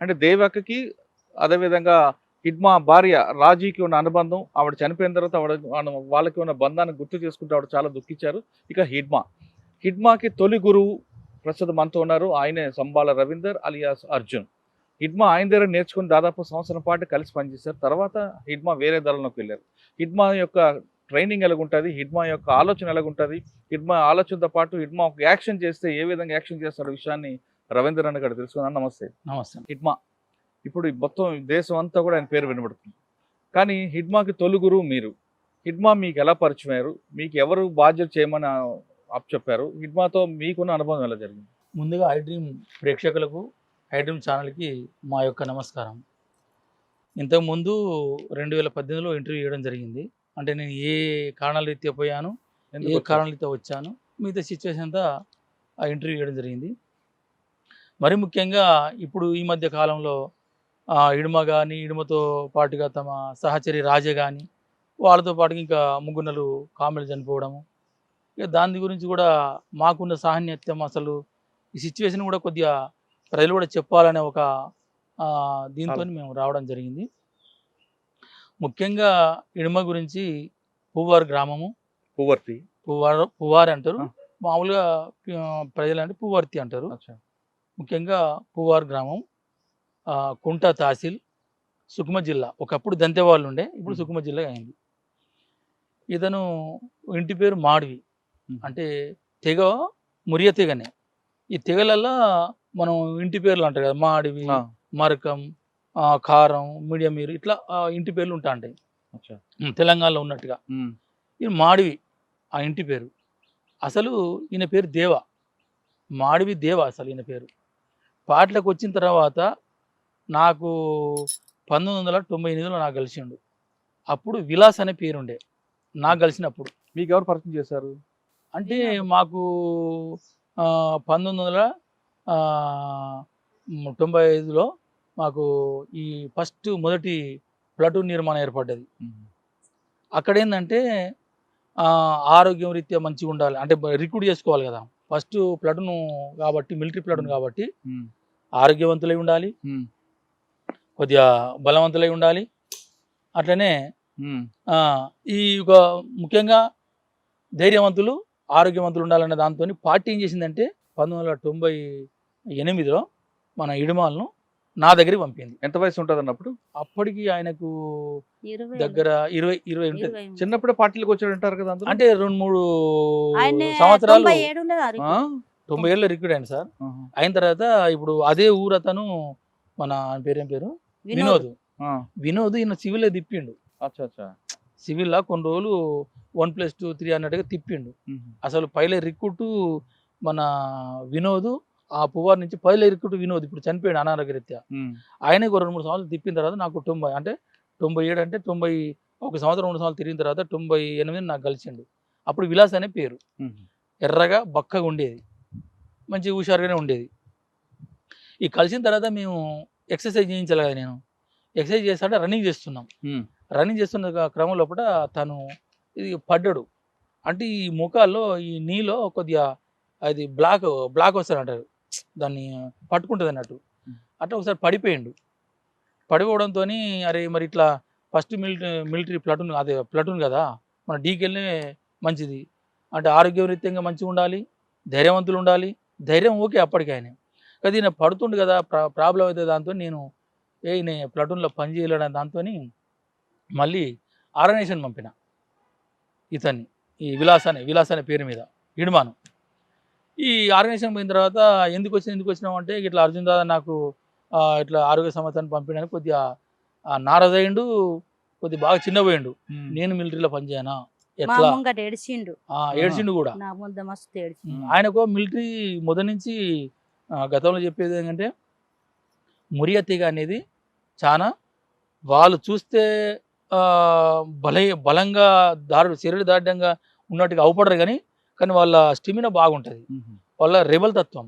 అంటే దేవకకి అదేవిధంగా హిడ్మా భార్య రాజీకి ఉన్న అనుబంధం, ఆవిడ చనిపోయిన తర్వాత వాళ్ళకి ఉన్న బంధాన్ని గుర్తు చేసుకుంటూ ఆవిడ చాలా దుఃఖించారు. ఇక హిడ్మాకి తొలి గురువు ప్రస్తుతం మనతో ఉన్నారు. ఆయనే సంబాల రవీందర్ అలియాస్ అర్జున్. హిడ్మా ఆయన దగ్గర నేర్చుకుని దాదాపు సంవత్సరం పాటు కలిసి పనిచేశారు. తర్వాత హిడ్మా వేరే దళంలోకి వెళ్ళారు. హిడ్మా యొక్క ట్రైనింగ్ ఎలాగుంటుంది, హిడ్మా యొక్క ఆలోచన ఎలాగుంటుంది, హిడ్మా ఆలోచనతో పాటు హిడ్మా ఒక యాక్షన్ చేస్తే ఏ విధంగా యాక్షన్ చేస్తాడో విషయాన్ని రవీందర్ అన్న గారు తెలుసుకున్నాను. నమస్తే. నమస్తే. హిడ్మా ఇప్పుడు మొత్తం దేశం అంతా కూడా ఆయన పేరు వినబడుతుంది. కానీ హిడ్మాకి తొలి గురువు మీరు. హిడ్మా మీకు ఎలా పరిచయం అయ్యారు, మీకు ఎవరు బాధ్యత చేయమని చెప్పారు, హిడ్మాతో మీకున్న అనుభవం ఎలా జరిగింది? ముందుగా ఐ డ్రీమ్ ప్రేక్షకులకు, ఐ డ్రీమ్ ఛానల్కి మా యొక్క నమస్కారం. ఇంతకుముందు 2018లో ఇంటర్వ్యూ చేయడం జరిగింది. అంటే నేను ఏ కారణాల రీత్యా పోయాను, ఏ కారణాల రీత్యా వచ్చాను, మిగతా సిచ్యువేషన్ అంతా ఆ ఇంటర్వ్యూ చేయడం జరిగింది. మరి ముఖ్యంగా ఇప్పుడు ఈ మధ్య కాలంలో ఇడుమ కానీ, ఇడుమతో పాటుగా తమ సహచరి రాజే కానీ, వాళ్ళతో పాటుగా ఇంకా ముగ్గురు కామెడీలు చనిపోవడము, ఇక దాని గురించి కూడా మాకున్న సాహన్యత్యం, అసలు ఈ సిచ్యువేషన్ కూడా కొద్దిగా ప్రజలు కూడా చెప్పాలనే ఒక దీంతో మేము రావడం జరిగింది. ముఖ్యంగా ఇడుమ గురించి పువ్వారు గ్రామము, పువ్వారు అంటారు, మామూలుగా ప్రజలు అంటే పువ్వర్తి అంటారు. ముఖ్యంగా పువ్వారు గ్రామం, కుంట తహసీల్, సుకుమ జిల్లా. ఒకప్పుడు దంతెవాళ్ళు ఉండే, ఇప్పుడు సుకుమ జిల్లా అయింది. ఇతను ఇంటి పేరు మాడివి, అంటే తెగ మురియ తెగనే. ఈ తెగలల్లో మనం ఇంటి పేర్లు అంటారు కదా, మాడివి, మరకం, కారం, మీడియం, ఇట్లా ఇంటి పేర్లు ఉంటా ఉంటాయి తెలంగాణలో ఉన్నట్టుగా. ఇది మాడివి ఆ ఇంటి పేరు. అసలు ఈయన పేరు దేవ, మాడివి దేవ అసలు ఈయన పేరు. పాటలకు వచ్చిన తర్వాత నాకు 1998లో నాకు కలిసిండు. అప్పుడు విలాస్ అనే పేరుండే నాకు కలిసినప్పుడు. మీకు ఎవరు పరిచయం చేశారు? అంటే మాకు 1995లో మాకు ఈ మొదటి ప్లాటూన్ నిర్మాణం ఏర్పడ్డది. అక్కడ ఏంటంటే ఆరోగ్యం రీత్యా మంచిగా ఉండాలి, అంటే రిక్రూట్ చేసుకోవాలి కదా. ఫస్ట్ ప్లాటూన్ కాబట్టి, మిలిటరీ ప్లాటూన్ కాబట్టి ఆరోగ్యవంతులై ఉండాలి, కొద్దిగా బలవంతులై ఉండాలి. అట్లనే ఈ ఒక ముఖ్యంగా ధైర్యవంతులు, ఆరోగ్యవంతులు ఉండాలనే దాంతో పార్టీ ఏం చేసిందంటే 1998లో మన ఇడుమాలను నా దగ్గరికి పంపింది. ఎంత వయసు ఉంటుంది అన్నప్పుడు? అప్పటికి ఆయనకు దగ్గర 20 ఉంటుంది. చిన్నప్పుడే పార్టీలకు వచ్చాడు అంటారు కదా. అంటే 2-3 సంవత్సరాలు, 97లో రిక్రూట్ అయింది సార్. అయిన తర్వాత ఇప్పుడు అదే ఊరు అతను, మన పేరేం పేరు, వినోద్ ఈయన సివిల్లో తిప్పిండు. సివిల్లా కొన్ని రోజులు 1+2 అన్నట్టుగా తిప్పిండు. అసలు పైలే రిక్రూట్ మన వినోద్, ఆ పువ్వారు నుంచి పైలే రిక్రూట్ వినోద్ ఇప్పుడు చనిపోయాడు అనారోగ్యరీత్యా. ఆయన 2-3 సంవత్సరాలు తిప్పిన తర్వాత నాకు 97 అంటే 91 సంవత్సరం 2 సంవత్సరాలు తిరిగిన తర్వాత 98 నాకు కలిసిండు. అప్పుడు విలాస్ అనే పేరు. ఎర్రగా బక్కగా ఉండేది, మంచి హుషారుగానే ఉండేది. ఈ కలిసిన తర్వాత మేము ఎక్సర్సైజ్ చేయించాలి కదా, నేను ఎక్సర్సైజ్ చేస్తాంటే రన్నింగ్ చేస్తున్నాం. రన్నింగ్ చేస్తున్న క్రమం లోపల తను ఇది పడ్డాడు. అంటే ఈ ముఖాల్లో ఈ నీలో కొద్దిగా అది బ్లాక్ వస్తుంది అంటారు, దాన్ని పట్టుకుంటుంది అన్నట్టు. అట్లా ఒకసారి పడిపోయిండు. పడిపోవడంతో అరే మరి ఇట్లా ఫస్ట్ మిలిటరీ ప్లాటూన్ కదా, మన డీకెళ్ళే మంచిది, అంటే ఆరోగ్యరీత్యంగా మంచిగా ఉండాలి, ధైర్యవంతులు ఉండాలి. ధైర్యం ఓకే అప్పటికి ఆయన, కానీ ఈయన పడుతుండు కదా, ప్రాబ్లం అవుతుంది. దాంతో నేను ఈయన ప్లాటూన్లో పని చేయలేడని దాంతో మళ్ళీ ఆర్గనైజేషన్ పంపిన ఇతన్ని, ఈ విలాస్ అనే పేరు మీద ఇడుమాను. ఈ ఆర్గనైజేషన్ పోయిన తర్వాత ఎందుకు వచ్చినావు అంటే, ఇట్లా అర్జున్ దాదా నాకు ఇట్లా ఆరోగ్య సమస్యను పంపించడానికి కొద్దిగా నారాజ్ అయ్యిండు, కొద్దిగా బాగా చిన్నపోయిండు. నేను మిలిటరీలో పనిచేయనా ఎట్లా ఏడ్చిండు కూడా. ఆయనకు మిలిటరీ మొదటి నుంచి గతంలో చెప్పేది ఏంటంటే, మురియ తెగ అనేది చాలా వాళ్ళు చూస్తే బలంగా శరీర దాఢ్యంగా ఉన్నట్టుగా అవపడరు, కానీ వాళ్ళ స్టెమినా బాగుంటుంది, వాళ్ళ రెబల్ తత్వం.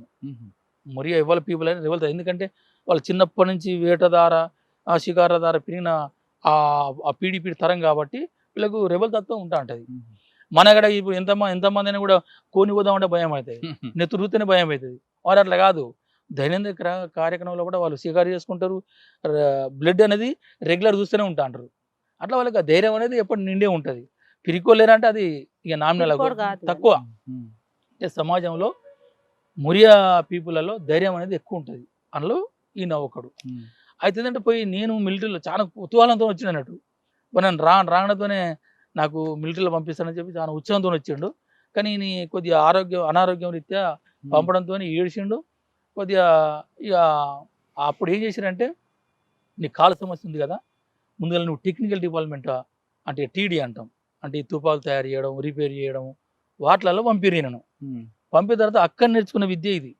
మురియ ఎవరి పీపుల్ అయినా రెబల్ తత్వం. ఎందుకంటే వాళ్ళు చిన్నప్పటి నుంచి వేటదార, షికారదార పెరిగిన ఆ పీడి తరం కాబట్టి వీళ్ళకు రెబల్ తత్వం ఉంటా ఉంటుంది. మన కాడ ఇప్పుడు ఎంతమంది అయినా కూడా కోని పోదామంటే భయం అవుతుంది, నెత్తు రుతేనే భయం అవుతుంది. వారు అట్లా కాదు, దైనందిక కార్యక్రమంలో కూడా వాళ్ళు షికారు చేసుకుంటారు, బ్లడ్ అనేది రెగ్యులర్ చూస్తూనే ఉంటా అంటారు. అట్లా వాళ్ళకి ఆ ధైర్యం అనేది ఎప్పుడు నిండే ఉంటుంది. పిరికోలేరంటే అది ఇక నామినల్ పిరికోడు కాదు తక్కువ. అంటే సమాజంలో మురియా పీపుల్లో ధైర్యం అనేది ఎక్కువ ఉంటుంది. అందులో ఈయన ఒకడు. అయితే ఏంటంటే పోయి నేను మిలిటరీలో చాలా కుతూహలంతో వచ్చిన అన్నట్టు. నన్ను రావడంతోనే నాకు మిలిటరీలో పంపిస్తానని చెప్పి చాలా ఉత్సాహంతో వచ్చిండు. కానీ ఈయన కొద్దిగా అనారోగ్యం రీత్యా పంపడంతో ఏడిచిండు కొద్దిగా. ఇక అప్పుడు ఏం చేశారంటే, నీ కాలు సమస్య ఉంది కదా, ముందుగా నువ్వు టెక్నికల్ డిపార్ట్మెంట్ అంటే టీడీ అంటాం, అంటే ఈ తుపాకులు తయారు చేయడం, రిపేర్ చేయడం, వాటిలలో పంపిరి నన్ను. పంపిన తర్వాత అక్కడ నేర్చుకున్న విద్య ఇది.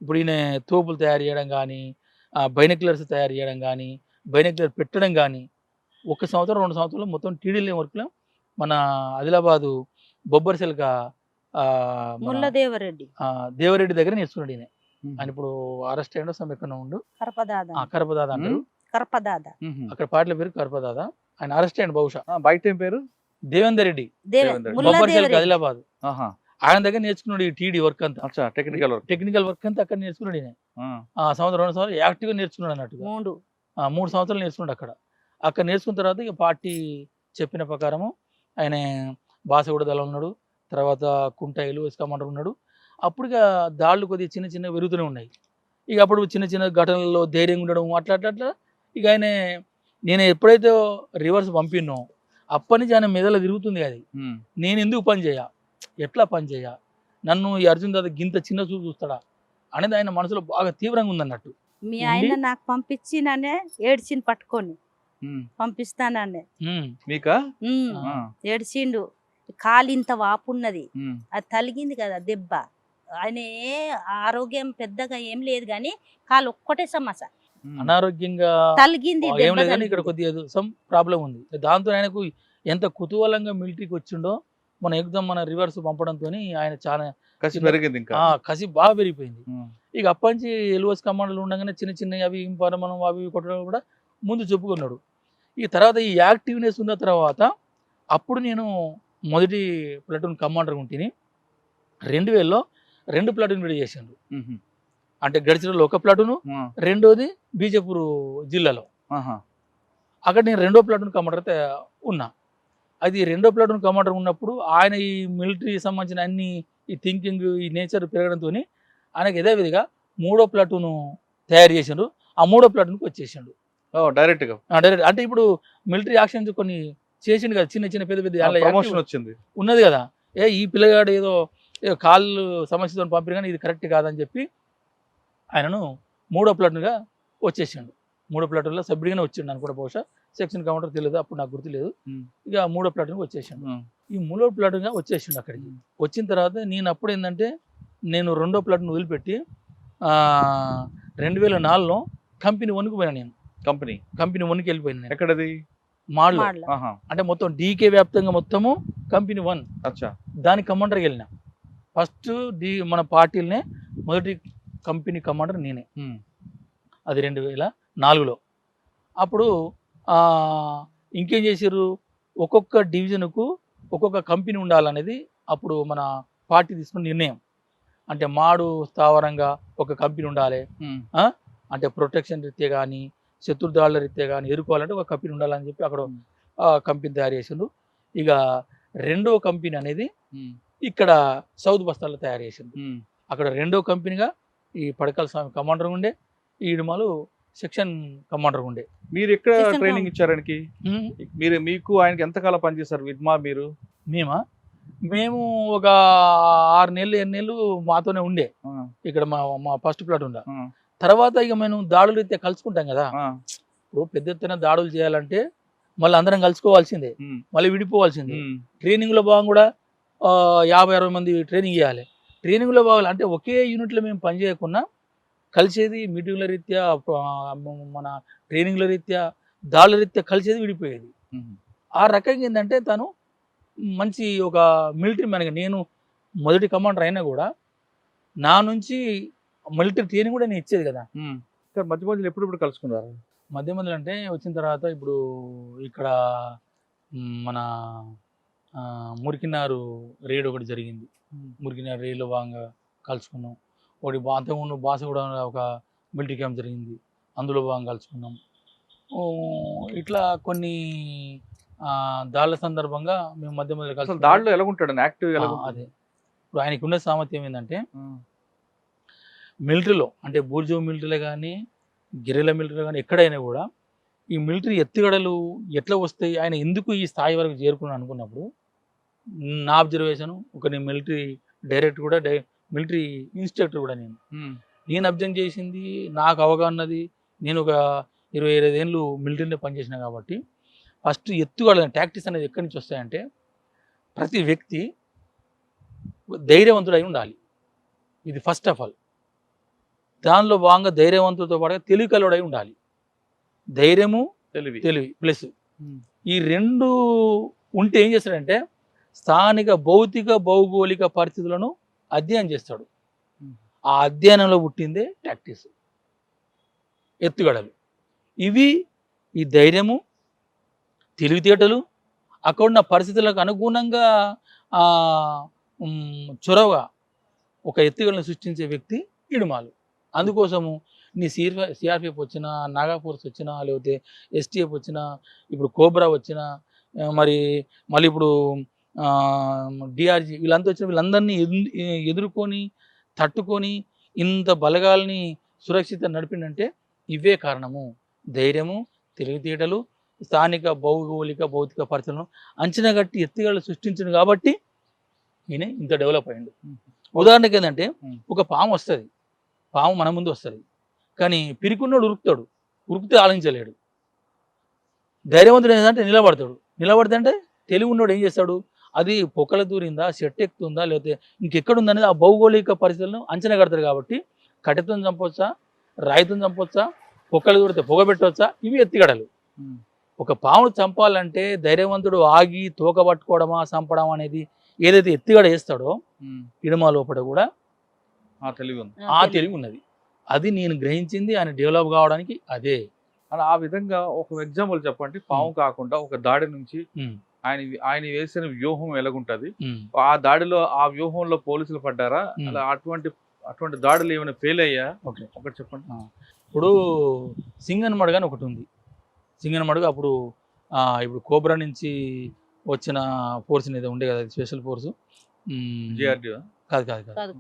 ఇప్పుడు ఈయన తోపులు తయారు చేయడం కానీ, బైనక్యులర్స్ తయారు చేయడం కానీ, బైనక్యులర్ పెట్టడం కానీ 1 సంవత్సరం 2 సంవత్సరాలు మొత్తం టీడీ వర్క్లో మన ఆదిలాబాదు బొబ్బరిసెల్క ముల్లదేవరెడ్డి దేవరెడ్డి దగ్గర నేర్చుకున్నాడు ఈయన. ఆయన ఇప్పుడు అరెస్ట్ అయ్యిండో ఎక్కడ ఉండు, కరపదాద అంటారు కరపదాద, అక్కడ పాటల పేరు కరపదాద. ఆయన అరెస్ట్ అయ్యండి బహుశా. బయట ఏం పేరు? దేవేందర్ రెడ్డి, బొబ్బరిసెల్క ఆదిలాబాద్. ఆయన దగ్గర నేర్చుకున్నాడు ఈ టీడీ వర్క్ అంతా, టెక్నికల్ వర్క్ అంతా అక్కడ నేర్చుకున్నాడు ఈయన. సంవత్సరం 2 సంవత్సరాలు యాక్టివ్గా నేర్చుకున్నాడు అన్నట్టుగా. 3 సంవత్సరాలు నేర్చుకున్నాడు అక్కడ నేర్చుకున్న తర్వాత ఇక పార్టీ చెప్పిన ప్రకారము ఆయన బాసగూడ దళం ఉన్నాడు, తర్వాత కుంటాయిలు కమాండర్ ఉన్నాడు. అప్పుడు ఇక దాళ్ళు కొద్దిగా చిన్న చిన్న పెరుగుతూనే ఉన్నాయి. ఇక అప్పుడు చిన్న చిన్న ఘటనల్లో ధైర్యంగా ఉండడం అట్లా ఇక ఆయన నేను ఎప్పుడైతే రివర్స్ పంపినో అప్పటి నుంచి ఆయన మెదలో తిరుగుతుంది అది, నేను ఎందుకు పని చేయ, ఎట్లా పని చేయ, నన్ను ఈ అర్జున్ దాదా గింత చిన్న చూపు చూస్తాడా అనేది ఆయన మనసులో బాగా తీవ్రంగా ఉందన్నట్టు. మీ ఆయన నాకు పంపించిననే ఏడ్చిని పట్టుకొని పంపిస్తాననే ఏడ్చిండు. కాలు ఇంత వాపు ఉన్నది, అది తలిగింది కదా దెబ్బ. ఆయన ఆరోగ్యం పెద్దగా ఏం లేదు కానీ కాలు ఒక్కటే సమస్య, అనారోగ్యంగా తలిగింది. ఇక్కడ కొద్దిగా సమ్ ప్రాబ్లం ఉంది. దాంతో ఆయనకు ఎంత కుతూహలంగా మిలిటరీకి వచ్చిండో మన ఎగ్జామ్ మన రివర్స్ పంపడంతో ఆయన చాలా కసి బాగా పెరిగిపోయింది. ఇక అప్పటి నుంచి ఎల్ఓఎస్ కమాండర్లు ఉండగానే చిన్న చిన్న అవి మనం అవి కొట్టడం కూడా ముందు చెప్పుకున్నాడు. ఈ తర్వాత ఈ యాక్టివ్నెస్ ఉన్న తర్వాత అప్పుడు నేను మొదటి ప్లాటూన్ కమాండర్ ఉంటిని. 2000లో 2 ప్లాటూన్ విడి చేసిండు. అంటే గడిచిలో 1 ప్లాటూను, రెండోది బీజపూర్ జిల్లాలో. అక్కడ నేను 2వ ప్లాటూన్ కమాండర్ ఉన్నా. అది 2వ ప్లాటూన్ కమాండర్ ఉన్నప్పుడు ఆయన ఈ మిలిటరీ సంబంధించిన అన్ని ఈ థింకింగ్ ఈ నేచర్ పెరగడంతో ఆయనకు యథావిధిగా 3వ ప్లాటూను తయారు చేసిండు. ఆ 3వ ప్లాటూన్కి వచ్చేసిండు డైరెక్ట్. అంటే ఇప్పుడు మిలిటరీ యాక్షన్స్ కొన్ని చేసిండు కదా, చిన్న చిన్న పెద్ద ప్రమోషన్ వచ్చింది ఉన్నది కదా. ఈ పిల్లగాడు ఏదో కాళ్ళు సమస్యతో పంపిన కానీ ఇది కరెక్ట్ కాదని చెప్పి ఆయనను 3వ ప్లాటూన్గా వచ్చేసిండు. 3వ ప్లాటూన్లో సభ్యుడిగానే వచ్చిండు అనుకుంటా, బహుశా సెక్షన్ కమాండర్ తెలియదు, అప్పుడు నాకు గుర్తులేదు. ఇక 3వ ప్లాటూన్కి వచ్చేసిండు. ఈ 3వ ప్లాటూన్గా వచ్చేసిండు. అక్కడికి వచ్చిన తర్వాత నేను అప్పుడు ఏంటంటే, నేను 2వ ప్లాటూన్ వదిలిపెట్టి 2004లో కంపెనీ 1కి పోయినా. నేను కంపెనీ 1కి వెళ్ళిపోయినా. ఎక్కడది? మాడ్లో. అంటే మొత్తం డీకే వ్యాప్తంగా మొత్తము కంపెనీ 1 దాని కమాండర్కి వెళ్ళిన. ఫస్ట్ మన పార్టీలనే మొదటి కంపెనీ కమాండర్ నేనే. అది 2004లో. అప్పుడు ఇంకేం చేసారు, ఒక్కొక్క డివిజన్కు ఒక్కొక్క కంపెనీ ఉండాలనేది అప్పుడు మన పార్టీ తీసుకున్న నిర్ణయం. అంటే మాడు స్థావరంగా ఒక కంపెనీ ఉండాలి, అంటే ప్రొటెక్షన్ రీత్యా కానీ శత్రుదాళ్ళ రీత్యా కానీ ఎదుర్కోవాలంటే ఒక కంపెనీ ఉండాలని చెప్పి అక్కడ కంపెనీ తయారు చేసిండు. ఇక 2వ కంపెనీ అనేది ఇక్కడ సౌత్ బస్తాల్లో తయారు చేసిండు. అక్కడ 2వ కంపెనీగా ఈ పడకల స్వామి కమాండర్ ఉండే, ఈ ఇడుమలు సెక్షన్ కమాండర్ ఉండే. మీరు ఎక్కడ ట్రైనింగ్ ఇచ్చారానికి? మీకు ఆయనకి ఎంతకాలం పనిచేశారు విడ్మా మీరు? మేము ఒక 6 నెలలు 7 నెలలు మాతోనే ఉండే ఇక్కడ మా ఫస్ట్ ప్లాట్ ఉందా. తర్వాత ఇక మేము దాడులు రీత్యా కలుసుకుంటాం కదా. ఇప్పుడు పెద్ద ఎత్తున దాడులు చేయాలంటే మళ్ళీ అందరం కలుసుకోవాల్సిందే, మళ్ళీ విడిపోవాల్సిందే. ట్రైనింగ్లో భాగం కూడా 50-60 మంది ట్రైనింగ్ చేయాలి. ట్రైనింగ్లో భాగాలు అంటే ఒకే యూనిట్లో మేము పనిచేయకుండా కలిసేది మీటింగ్ల రీత్యా, మన ట్రైనింగ్ల రీత్యా, దాడుల రీత్యా కలిసేది, విడిపోయేది. ఆ రకంగా ఏంటంటే తను మంచి ఒక మిలిటరీ మ్యాన్గా, నేను మొదటి కమాండర్ అయినా కూడా నా నుంచి మిలిటరీ ట్రైనింగ్ కూడా నేను ఇచ్చేది కదా. మధ్య మధ్యలో ఎప్పుడు కలుసుకున్నారు? మధ్య మధ్యలో అంటే వచ్చిన తర్వాత ఇప్పుడు ఇక్కడ మన మురికినారు రేడ్ ఒకటి జరిగింది. మురికినారు రేడ్లో భాగంగా కలుసుకున్నాం. ఒకటి అంతకుముందు బాసగూడ ఒక మిలిటరీ క్యాంప్ జరిగింది, అందులో భాగంగా కలుసుకున్నాం. ఇట్లా కొన్ని దాడుల సందర్భంగా మేము మధ్య మధ్యలో అసలు కలిసి దాడిలో ఎలా ఉంటాడు యాక్టివ్ ఎలా అదే ఇప్పుడు ఆయనకు ఉన్న సామర్థ్యం ఏంటంటే మిలిటరీలో అంటే బూర్జో మిలిటరీలో కానీ గిరిల మిలిటరీలో కానీ ఎక్కడైనా కూడా ఈ మిలిటరీ ఎత్తుగడలు ఎట్లా వస్తాయి, ఆయన ఎందుకు ఈ స్థాయి వరకు చేరుకున్నాను అనుకున్నప్పుడు నా అబ్జర్వేషన్ నేను మిలిటరీ డైరెక్టర్ కూడా మిలిటరీ ఇన్స్ట్రక్టర్ కూడా నేను అబ్జర్వ్ చేసింది, నాకు అవగాహన ఉన్నది. నేను ఒక 25 ఏళ్ళు మిలిటరీలో పనిచేసిన కాబట్టి ఫస్ట్ ఎత్తుగడ టాక్టిక్స్ అనేది ఎక్కడి నుంచి వస్తాయంటే ప్రతి వ్యక్తి ధైర్యవంతుడై ఉండాలి. ఇది ఫస్ట్ ఆఫ్ ఆల్. దానిలో భాగంగా ధైర్యవంతులతో పాటుగా తెలివి కలవాడై ఉండాలి. ధైర్యము తెలివి ప్లస్ ఈ రెండు ఉంటే ఏం చేస్తాడంటే స్థానిక భౌతిక భౌగోళిక పరిస్థితులను అధ్యయనం చేస్తాడు. ఆ అధ్యయనంలో పుట్టిందే టాక్టిక్స్, ఎత్తుగడలు. ఇవి ఈ ధైర్యము, తెలివితేటలు, అక్కడ ఉన్న పరిస్థితులకు అనుగుణంగా చొరవగా ఒక ఎత్తుగడను సృష్టించే వ్యక్తి ఇడుమాలు. అందుకోసము నీ సిఆర్పిఎఫ్ వచ్చినా, నాగా ఫోర్స్ వచ్చినా, లేకపోతే ఎస్టీఎఫ్ వచ్చినా, ఇప్పుడు కోబ్రా వచ్చినా, మళ్ళీ ఇప్పుడు డిఆర్జీ వీళ్ళంతా వచ్చిన వీళ్ళందరినీ ఎదుర్కొని తట్టుకొని ఇంత బలగాల్ని సురక్షిత నడిపిందంటే ఇవే కారణము. ధైర్యము, తెలివితేటలు, స్థానిక భౌగోళిక భౌతిక పరిస్థితులను అంచనా కట్టి ఎత్తుగడలు సృష్టించింది కాబట్టి ఈయన ఇంత డెవలప్ అయ్యిండు. ఉదాహరణకి ఏంటంటే ఒక పాము వస్తుంది, పాము మన ముందు వస్తుంది, కానీ పిరికున్నోడు ఉరుకుతే ఆలోచించలేడు. ధైర్యవంతుడు ఏంటంటే నిలబడితే అంటే తెలివి ఉన్నోడు ఏం చేస్తాడు, అది పొక్కల దూరిందా, చెట్టు ఎక్కుతుందా, లేకపోతే ఇంకెక్కడుందనేది ఆ భౌగోళిక పరిస్థితులను అంచనా కడతారు. కాబట్టి కట్టెతో చంపొచ్చా, రాయితో చంపొచ్చా, పొక్కలు దూరితే పొగ పెట్టవచ్చా, ఇవి ఎత్తుగడలు. ఒక పామును చంపాలంటే ధైర్యవంతుడు ఆగి తోక పట్టుకోవడమా చంపడం అనేది ఏదైతే ఎత్తుగడ వేస్తాడో ఇడమ లోపల కూడా ఆ తెలివి ఉన్నది. అది నేను గ్రహించింది ఆయన డెవలప్ కావడానికి అదే. అలా ఆ విధంగా ఒక ఎగ్జాంపుల్ చెప్పండి, పాము కాకుండా ఒక దాడి నుంచి ఆయన వేసిన వ్యూహం ఎలాగుంటది, ఆ దాడిలో ఆ వ్యూహంలో పోలీసులు పడ్డారా, అలా అటువంటి దాడులు ఏమైనా ఫెయిల్ అయ్యా? ఒకటి చెప్పండి. ఇప్పుడు సింగన్మడుగు అని ఒకటి ఉంది. సింగన్మడుగు అప్పుడు ఇప్పుడు కోబ్రా నుంచి వచ్చిన ఫోర్స్ ఏదో ఉండే కదా, స్పెషల్ ఫోర్స్ కాదు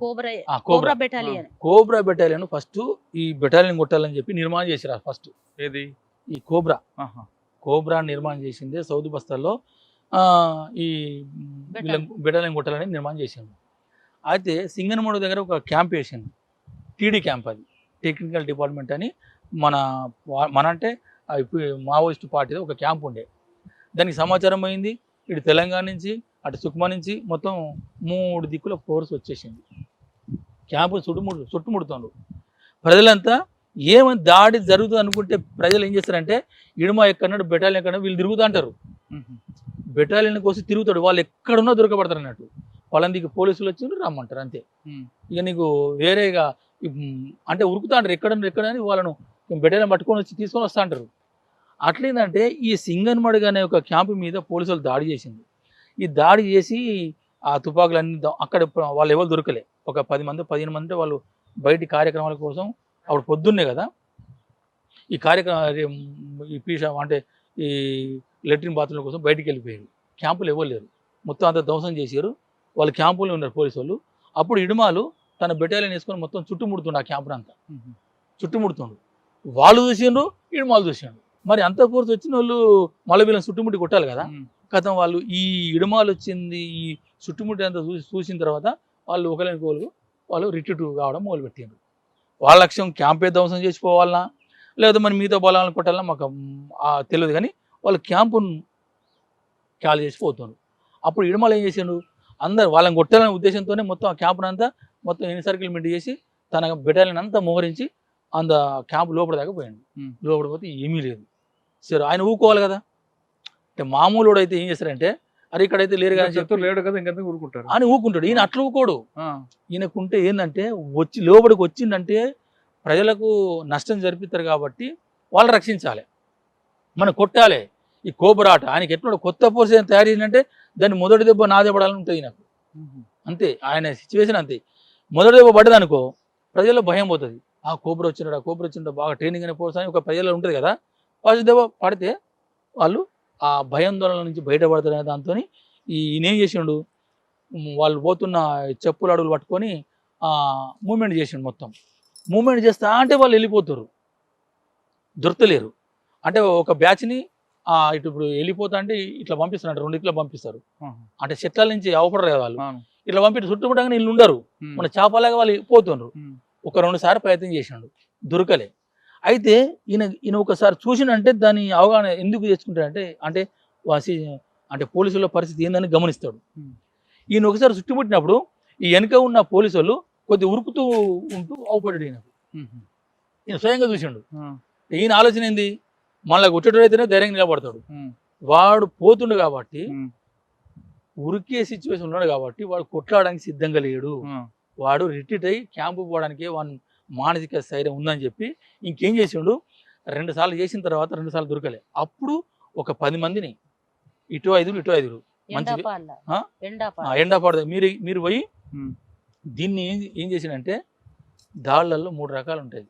కోబ్రా బెటాలియన్. ఫస్ట్ ఈ బెటాలియన్ కొట్టాలని చెప్పి నిర్మాణం చేసిరా. ఫస్ట్ ఏది ఈ కోబ్రా నిర్మాణం చేసిందే సౌద్ బస్తాల్లో ఈ బెటాలియన్ కొట్టాలని నిర్మాణం చేసింది. అయితే సింగనమడుగు దగ్గర ఒక క్యాంప్ వేసింది, టీడీ క్యాంప్. అది టెక్నికల్ డిపార్ట్మెంట్ అని మన అంటే మావోయిస్ట్ పార్టీ ఒక క్యాంప్ ఉండే. దానికి సమాచారం అయింది, ఇటు తెలంగాణ నుంచి అటు సుక్మా నుంచి మొత్తం 3 దిక్కుల ఫోర్స్ వచ్చేసింది. క్యాంపు చుట్టుముడుతుండ్రు. ప్రజలంతా ఏమని దాడి జరుగుతుంది అనుకుంటే ప్రజలు ఏం చేస్తారంటే ఇడుమ ఎక్కడన్నాడు, బెటాలియన్ ఎక్కడ, వీళ్ళు తిరుగుతూ అంటారు. బెటాలియన్ కోసం తిరుగుతాడు, వాళ్ళు ఎక్కడున్నా దొరకబడతారు అన్నట్టు. వాళ్ళందుకు పోలీసులు వచ్చి రమ్మంటారు అంతే. ఇక నీకు వేరేగా అంటే ఉరుకుతా అంటారు, ఎక్కడని వాళ్ళను బెటాలియన్ పట్టుకొని వచ్చి తీసుకొని వస్తా అంటారు. అట్లేందంటే ఈ సింగన్మడుగు అనే ఒక క్యాంపు మీద పోలీసులు దాడి చేసింది. ఈ దాడి చేసి ఆ తుపాకులన్నీ అక్కడ వాళ్ళు ఎవరు దొరకలే. ఒక 10 మంది 15 మంది వాళ్ళు బయటి కార్యక్రమాల కోసం అప్పుడు పొద్దున్నే కదా ఈ కార్యక్రమం ఈ అంటే ఈ లెట్రిన్ బాత్రూమ్ల కోసం బయటికి వెళ్ళిపోయారు. క్యాంపులు ఎవరు లేరు, మొత్తం అంతా ధ్వంసం చేశారు. వాళ్ళు క్యాంపులో ఉన్నారు పోలీసు వాళ్ళు. అప్పుడు ఇడుమాలు తన బెటాలియన్ వేసుకొని మొత్తం చుట్టుముడుతుండు, ఆ క్యాంపును అంతా చుట్టుముడుతుండు. వాళ్ళు చూసిండ్రు, ఇడుమాలు చూసిండ్రు. మరి అంత ఫోర్స్ వచ్చిన వాళ్ళు మళ్ళీ వీళ్ళని చుట్టుముట్టి కొట్టాలి కదా. కథం వాళ్ళు ఈ ఇడుమాలు వచ్చింది, ఈ చుట్టుముట్టి అంతా చూసిన తర్వాత వాళ్ళు ఒకరికి వాళ్ళు రిట్రీట్ కావడం మొదలుపెట్టిండ్రు. వాళ్ళ లక్ష్యం క్యాంపే ధ్వంసం చేసిపోవాలన్నా లేదా మరి మిగతా బలాలను కొట్టాలన్నా మాకు తెలియదు, కానీ వాళ్ళు క్యాంపును ఖాళీ చేసిపోతున్నారు. అప్పుడు ఇడుమాలు ఏం చేసిండు, అందరు వాళ్ళని కొట్టాలనే ఉద్దేశంతోనే మొత్తం ఆ క్యాంపును అంతా మొత్తం ఎన్ని సర్కిల్ మిడ్ చేసి తన బెటాలియన్ అంతా మోహరించి అంత క్యాంపు లోపల దాకా పోయాడు. లోపల పోతే ఏమీ లేదు. సరే ఆయన ఊకోవాలి కదా. అంటే మామూలు అయితే ఏం చేస్తారంటే అరే ఇక్కడైతే లేరు కదా లేడు కదా ఇంకెందుకు ఊరుకుంటారు అని ఊకుంటాడు. ఈయన అట్లా ఊకోడు. ఈయనకుంటే ఏంటంటే లోపలికి వచ్చిందంటే ప్రజలకు నష్టం జరిపిస్తారు కాబట్టి వాళ్ళు రక్షించాలి, మనం కొట్టాలి. ఈ కోబ్రాట ఆయనకి ఎట్లా కొత్త ఫోర్స్ ఏం తయారు చేసిందంటే దాన్ని మొదటి దెబ్బ నాదే పడాలని ఉంటుంది నాకు అంతే. ఆయన సిచ్యువేషన్ అంతే. మొదటి దెబ్బ పడ్డదనుకో ప్రజల్లో భయం పోతుంది. ఆ కోబ్రా వచ్చిండా బాగా ట్రైనింగ్ అనే పోర్స్ అని ఒక ప్రజల్లో ఉంటుంది కదా. ఫస్ట్ దెబ్బ పడితే వాళ్ళు ఆ భయాందోళన నుంచి బయటపడతారనే దాంతో ఈయనేం చేసిండు, వాళ్ళు పోతున్న చెప్పులు అడుగులు పట్టుకొని మూమెంట్ చేసిండు. మొత్తం మూమెంట్ చేస్తా అంటే వాళ్ళు వెళ్ళిపోతారు, దొరకలేరు. అంటే ఒక బ్యాచ్ని ఇటు ఇప్పుడు వెళ్ళిపోతా అంటే ఇట్లా పంపిస్తారు, అంటే 2 దిక్కులో పంపిస్తారు. అంటే చెట్ల నుంచి అవపడరు కదా వాళ్ళు, ఇట్లా పంపితే చుట్టుముట్టగానే వీళ్ళు ఉండరు, మన చేపలాగా వాళ్ళు పోతుండ్రు. ఒక 2 సార్లు ప్రయత్నం చేసిండు, దొరకలే. అయితే ఈయన ఒకసారి చూసినంటే దాని అవగాహన ఎందుకు తెచ్చుకుంటాడంటే అంటే పోలీసుల పరిస్థితి ఏందని గమనిస్తాడు. ఈయన ఒకసారి చుట్టుముట్టినప్పుడు ఈ వెనుక ఉన్న పోలీసు వాళ్ళు కొద్ది ఉరుకుతూ ఉంటూ అవపడ్డాడు. ఈయన స్వయంగా చూసిండు. ఈయన ఆలోచన ఏంది, మళ్ళీ కొట్టేటైతేనే ధైర్యంగా నిలబడతాడు. వాడు పోతుండు కాబట్టి, ఉరికే సిచ్యువేషన్ ఉన్నాడు కాబట్టి వాడు కొట్లాడడానికి సిద్ధంగా లేడు. వాడు రిట్రీట్ అయ్యి క్యాంపు పోవడానికి వాడు మానసిక స్థైర్యం ఉందని చెప్పి ఇంకేం చేసిండు, 2 సార్లు చేసిన తర్వాత 2 సార్లు దొరకలే. అప్పుడు ఒక 10 మందిని ఇటు 5 మంచిది ఎండాపాడు మీరు పోయి దీన్ని ఏం చేసిండంటే, దాళ్లలో 3 రకాలు ఉంటాయి.